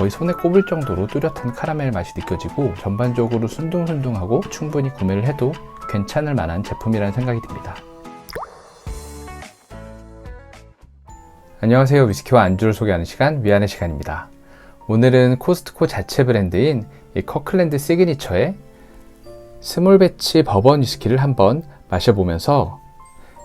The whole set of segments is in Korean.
거의 손에 꼽을 정도로 뚜렷한 카라멜 맛이 느껴지고 전반적으로 순둥순둥하고 충분히 구매를 해도 괜찮을 만한 제품이라는 생각이 듭니다. 안녕하세요. 위스키와 안주를 소개하는 시간, 위안의 시간입니다. 오늘은 코스트코 자체 브랜드인 이 커클랜드 시그니처의 스몰 배치 버번 위스키를 한번 마셔보면서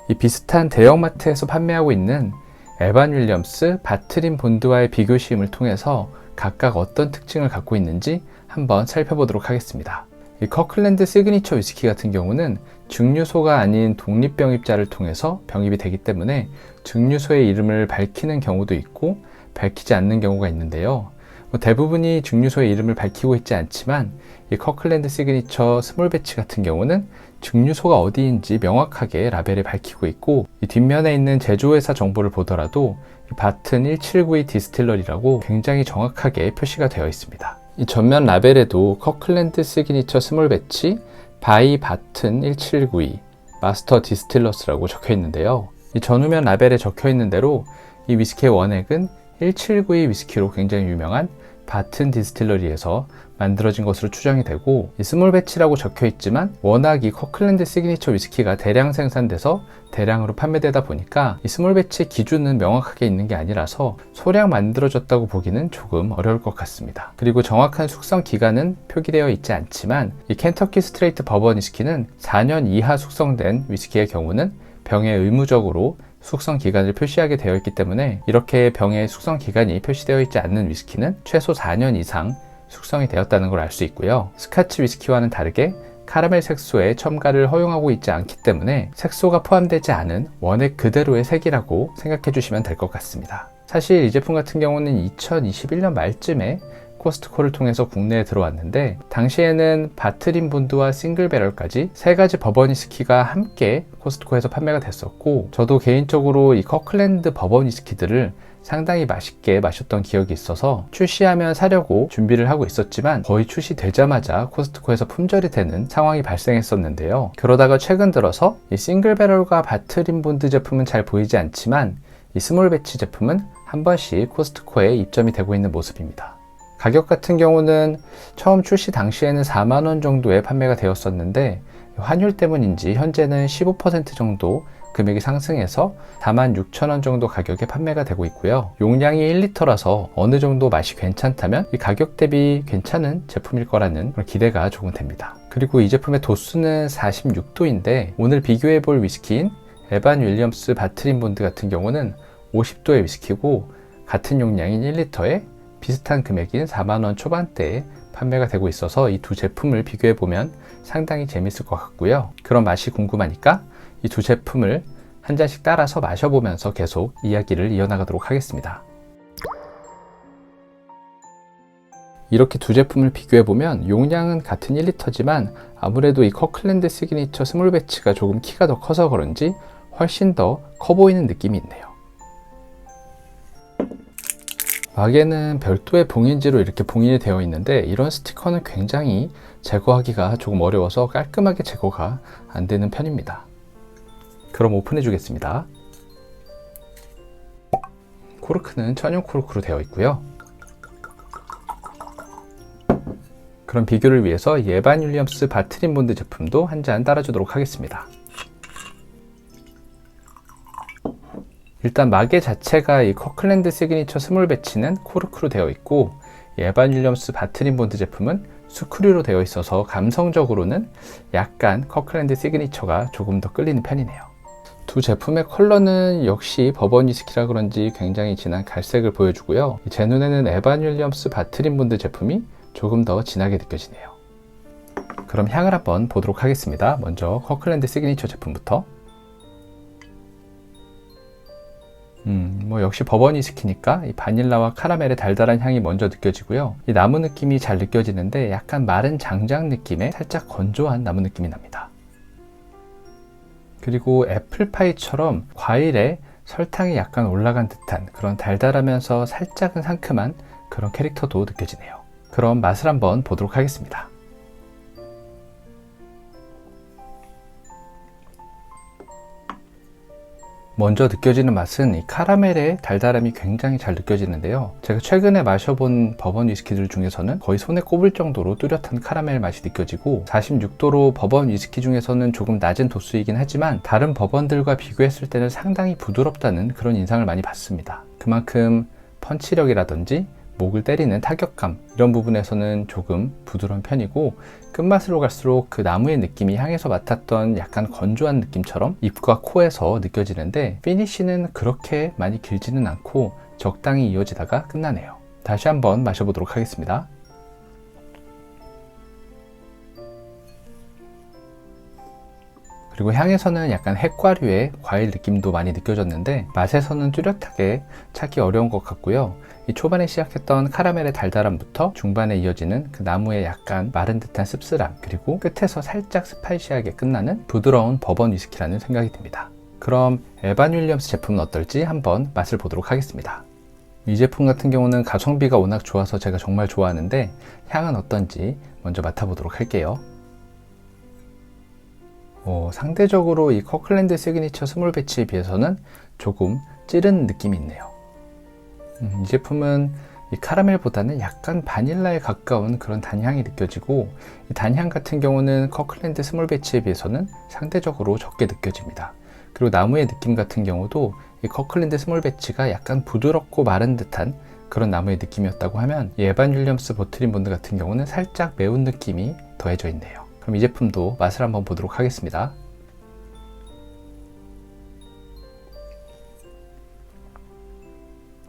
이 비슷한 대형마트에서 판매하고 있는 에반 윌리엄스 바트린 본드와의 비교 시음을 통해서 각각 어떤 특징을 갖고 있는지 한번 살펴보도록 하겠습니다. 이 커클랜드 시그니처 위스키 같은 경우는 증류소가 아닌 독립병입자를 통해서 병입이 되기 때문에 증류소의 이름을 밝히는 경우도 있고 밝히지 않는 경우가 있는데요. 대부분이 증류소의 이름을 밝히고 있지 않지만 이 커클랜드 시그니처 스몰 배치 같은 경우는 증류소가 어디인지 명확하게 라벨에 밝히고 있고, 이 뒷면에 있는 제조회사 정보를 보더라도 바튼 1792 디스틸러리라고 굉장히 정확하게 표시가 되어 있습니다. 이 전면 라벨에도 커클랜드 시그니처 스몰 배치 바이 바튼 1792 마스터 디스틸러스라고 적혀 있는데요. 이 전후면 라벨에 적혀 있는 대로 이 위스키의 원액은 1792 위스키로 굉장히 유명한 바튼 디스틸러리에서 만들어진 것으로 추정이 되고, 이 스몰 배치라고 적혀 있지만 워낙 이 커클랜드 시그니처 위스키가 대량 생산돼서 대량으로 판매되다 보니까 이 스몰 배치의 기준은 명확하게 있는 게 아니라서 소량 만들어졌다고 보기는 조금 어려울 것 같습니다. 그리고 정확한 숙성 기간은 표기되어 있지 않지만 이 켄터키 스트레이트 버번 위스키는 4년 이하 숙성된 위스키의 경우는 병에 의무적으로 숙성 기간을 표시하게 되어 있기 때문에, 이렇게 병의 숙성 기간이 표시되어 있지 않는 위스키는 최소 4년 이상 숙성이 되었다는 걸 알 수 있고요. 스카치 위스키와는 다르게 카라멜 색소에 첨가를 허용하고 있지 않기 때문에 색소가 포함되지 않은 원액 그대로의 색이라고 생각해 주시면 될 것 같습니다. 사실 이 제품 같은 경우는 2021년 말쯤에 코스트코를 통해서 국내에 들어왔는데, 당시에는 바트린 본드와 싱글 배럴까지 세 가지 버번 위스키가 함께 코스트코에서 판매가 됐었고, 저도 개인적으로 이 커클랜드 버번 위스키들을 상당히 맛있게 마셨던 기억이 있어서 출시하면 사려고 준비를 하고 있었지만 거의 출시되자마자 코스트코에서 품절이 되는 상황이 발생했었는데요. 그러다가 최근 들어서 이 싱글 배럴과 바트린 본드 제품은 잘 보이지 않지만 이 스몰 배치 제품은 한 번씩 코스트코에 입점이 되고 있는 모습입니다. 가격 같은 경우는 처음 출시 당시에는 4만원 정도에 판매가 되었었는데, 환율 때문인지 현재는 15% 정도 금액이 상승해서 46,000원 정도 가격에 판매가 되고 있고요. 용량이 1리터라서 어느 정도 맛이 괜찮다면 이 가격 대비 괜찮은 제품일 거라는 그런 기대가 조금 됩니다. 그리고 이 제품의 도수는 46도인데 오늘 비교해 볼 위스키인 에반 윌리엄스 바트린 본드 같은 경우는 50도의 위스키고 같은 용량인 1리터에 비슷한 금액인 4만원 초반대에 판매가 되고 있어서 이 두 제품을 비교해 보면 상당히 재밌을 것 같고요. 그런 맛이 궁금하니까 이 두 제품을 한 잔씩 따라서 마셔보면서 계속 이야기를 이어나가도록 하겠습니다. 이렇게 두 제품을 비교해 보면 용량은 같은 1리터지만 아무래도 이 커클랜드 시그니처 스몰 배치가 조금 키가 더 커서 그런지 훨씬 더 커 보이는 느낌이 있네요. 막에는 별도의 봉인지로 이렇게 봉인이 되어 있는데, 이런 스티커는 굉장히 제거하기가 조금 어려워서 깔끔하게 제거가 안 되는 편입니다. 그럼 오픈해 주겠습니다. 코르크는 천연 코르크로 되어 있고요. 그럼 비교를 위해서 에반 윌리엄스 바트린 본드 제품도 한 잔 따라주도록 하겠습니다. 일단 마개 자체가 이 커클랜드 시그니처 스몰 배치는 코르크로 되어 있고, 에반 윌리엄스 바트린 본드 제품은 스크류로 되어 있어서 감성적으로는 약간 커클랜드 시그니처가 조금 더 끌리는 편이네요. 두 제품의 컬러는 역시 버번 위스키라 그런지 굉장히 진한 갈색을 보여주고요. 제 눈에는 에반 윌리엄스 바트린 본드 제품이 조금 더 진하게 느껴지네요. 그럼 향을 한번 보도록 하겠습니다. 먼저 커클랜드 시그니처 제품부터. 역시 버번 위스키니까 이 바닐라와 카라멜의 달달한 향이 먼저 느껴지고요. 이 나무 느낌이 잘 느껴지는데 약간 마른 장작 느낌의 살짝 건조한 나무 느낌이 납니다. 그리고 애플파이처럼 과일에 설탕이 약간 올라간 듯한 그런 달달하면서 살짝은 상큼한 그런 캐릭터도 느껴지네요. 그럼 맛을 한번 보도록 하겠습니다. 먼저 느껴지는 맛은 이 카라멜의 달달함이 굉장히 잘 느껴지는데요. 제가 최근에 마셔본 버번 위스키들 중에서는 거의 손에 꼽을 정도로 뚜렷한 카라멜 맛이 느껴지고 46도로 버번 위스키 중에서는 조금 낮은 도수이긴 하지만 다른 버번들과 비교했을 때는 상당히 부드럽다는 그런 인상을 많이 받습니다. 그만큼 펀치력이라든지 목을 때리는 타격감 이런 부분에서는 조금 부드러운 편이고 끝맛으로 갈수록 그 나무의 느낌이 향에서 맡았던 약간 건조한 느낌처럼 입과 코에서 느껴지는데 피니쉬는 그렇게 많이 길지는 않고 적당히 이어지다가 끝나네요. 다시 한번 마셔보도록 하겠습니다. 그리고 향에서는 약간 핵과류의 과일 느낌도 많이 느껴졌는데 맛에서는 뚜렷하게 찾기 어려운 것 같고요. 이 초반에 시작했던 카라멜의 달달함부터 중반에 이어지는 그 나무의 약간 마른 듯한 씁쓸함 그리고 끝에서 살짝 스파이시하게 끝나는 부드러운 버번 위스키라는 생각이 듭니다. 그럼 에반 윌리엄스 제품은 어떨지 한번 맛을 보도록 하겠습니다. 이 제품 같은 경우는 가성비가 워낙 좋아서 제가 정말 좋아하는데 향은 어떤지 먼저 맡아보도록 할게요. 상대적으로 이 커클랜드 시그니처 스몰 배치에 비해서는 조금 찌른 느낌이 있네요. 이 제품은 이 카라멜보다는 약간 바닐라에 가까운 그런 단향이 느껴지고 이 단향 같은 경우는 커클랜드 스몰 배치에 비해서는 상대적으로 적게 느껴집니다. 그리고 나무의 느낌 같은 경우도 이 커클랜드 스몰 배치가 약간 부드럽고 마른 듯한 그런 나무의 느낌이었다고 하면 이 에반 윌리엄스 버트린 본드 같은 경우는 살짝 매운 느낌이 더해져 있네요. 그럼 이 제품도 맛을 한번 보도록 하겠습니다.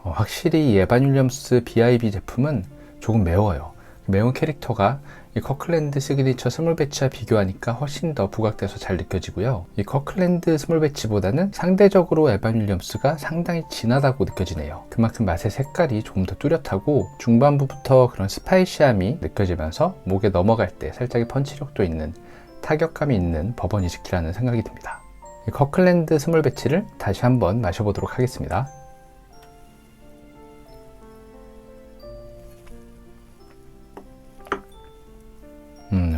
확실히 이 에반 윌리엄스 BIB 제품은 조금 매워요. 매운 캐릭터가 이 커클랜드 시그니처 스몰 배치와 비교하니까 훨씬 더 부각돼서 잘 느껴지고요. 이 커클랜드 스몰 배치보다는 상대적으로 에반 윌리엄스가 상당히 진하다고 느껴지네요. 그만큼 맛의 색깔이 조금 더 뚜렷하고 중반부부터 그런 스파이시함이 느껴지면서 목에 넘어갈 때 살짝의 펀치력도 있는 타격감이 있는 버번 위스키라는 생각이 듭니다. 이 커클랜드 스몰 배치를 다시 한번 마셔보도록 하겠습니다.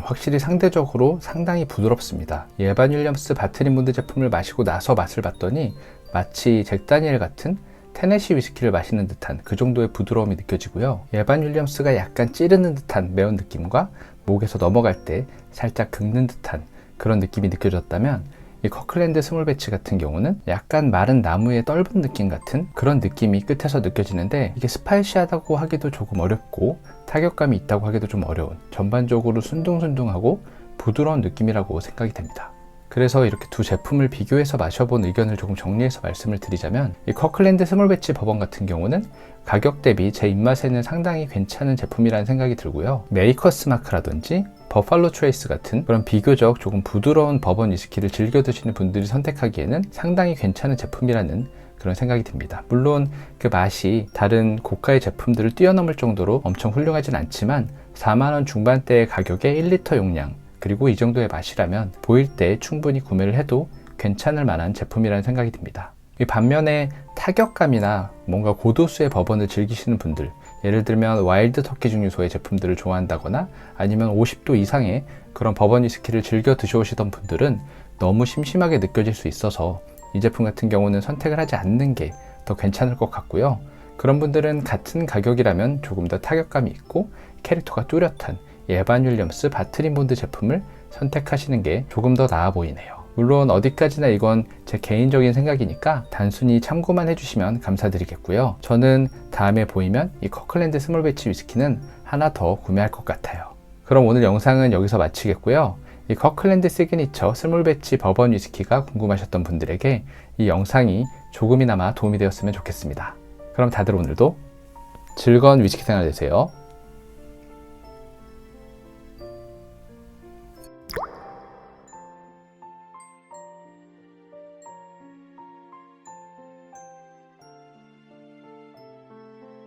확실히 상대적으로 상당히 부드럽습니다. 이 에반 윌리엄스 바트린 본드 제품을 마시고 나서 맛을 봤더니 마치 잭 다니엘 같은 테네시 위스키를 마시는 듯한 그 정도의 부드러움이 느껴지고요. 에반 윌리엄스가 약간 찌르는 듯한 매운 느낌과 목에서 넘어갈 때 살짝 긁는 듯한 그런 느낌이 느껴졌다면 이 커클랜드 스몰 배치 같은 경우는 약간 마른 나무의 떫은 느낌 같은 그런 느낌이 끝에서 느껴지는데 이게 스파이시하다고 하기도 조금 어렵고 타격감이 있다고 하기도 좀 어려운 전반적으로 순둥순둥하고 부드러운 느낌이라고 생각이 됩니다. 그래서 이렇게 두 제품을 비교해서 마셔본 의견을 조금 정리해서 말씀을 드리자면 이 커클랜드 스몰 배치 버번 같은 경우는 가격 대비 제 입맛에는 상당히 괜찮은 제품이라는 생각이 들고요. 메이커스 마크라든지 버팔로 트레이스 같은 그런 비교적 조금 부드러운 버번 위스키를 즐겨 드시는 분들이 선택하기에는 상당히 괜찮은 제품이라는 그런 생각이 듭니다. 물론 그 맛이 다른 고가의 제품들을 뛰어넘을 정도로 엄청 훌륭하진 않지만 4만원 중반대의 가격에 1리터 용량 그리고 이 정도의 맛이라면 보일 때 충분히 구매를 해도 괜찮을 만한 제품이라는 생각이 듭니다. 반면에 타격감이나 뭔가 고도수의 버번을 즐기시는 분들, 예를 들면 와일드 터키 증류소의 제품들을 좋아한다거나 아니면 50도 이상의 그런 버번 위스키를 즐겨 드셔오시던 분들은 너무 심심하게 느껴질 수 있어서 이 제품 같은 경우는 선택을 하지 않는 게 더 괜찮을 것 같고요. 그런 분들은 같은 가격이라면 조금 더 타격감이 있고 캐릭터가 뚜렷한 에반 윌리엄스 바트린 본드 제품을 선택하시는 게 조금 더 나아 보이네요. 물론 어디까지나 이건 제 개인적인 생각이니까 단순히 참고만 해주시면 감사드리겠고요. 저는 다음에 보이면 이 커클랜드 스몰 배치 위스키는 하나 더 구매할 것 같아요. 그럼 오늘 영상은 여기서 마치겠고요. 이 커클랜드 시그니처 스몰 배치 버번 위스키가 궁금하셨던 분들에게 이 영상이 조금이나마 도움이 되었으면 좋겠습니다. 그럼 다들 오늘도 즐거운 위스키 생활 되세요.